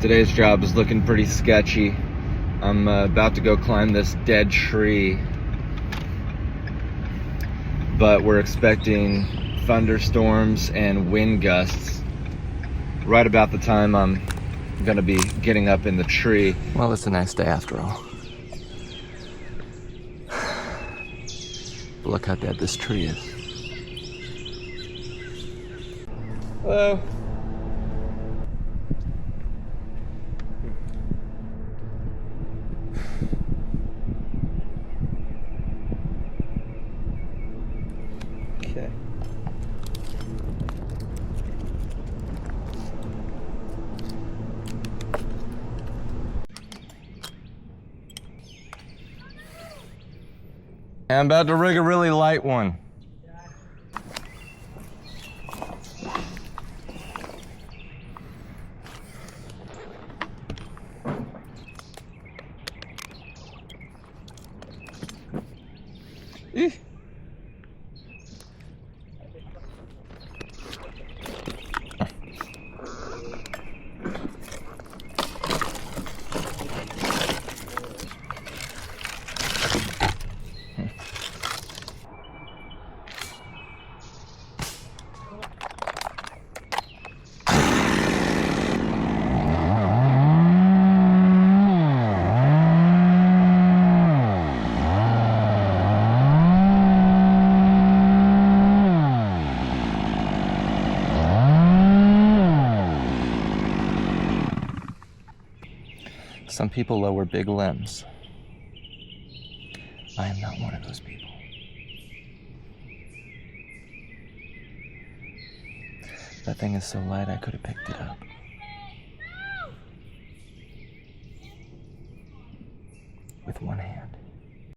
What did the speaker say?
Today's job is looking pretty sketchy. I'm about to go climb this dead tree, but we're expecting thunderstorms and wind gusts right about the time I'm gonna be getting up in the tree. Well, it's a nice day after all. But look how dead this tree is. Hello. Okay. I'm about to rig a really light one. Eeh. Some people lower big limbs. I am not one of those people. That thing is so light I could have picked it up. With one hand.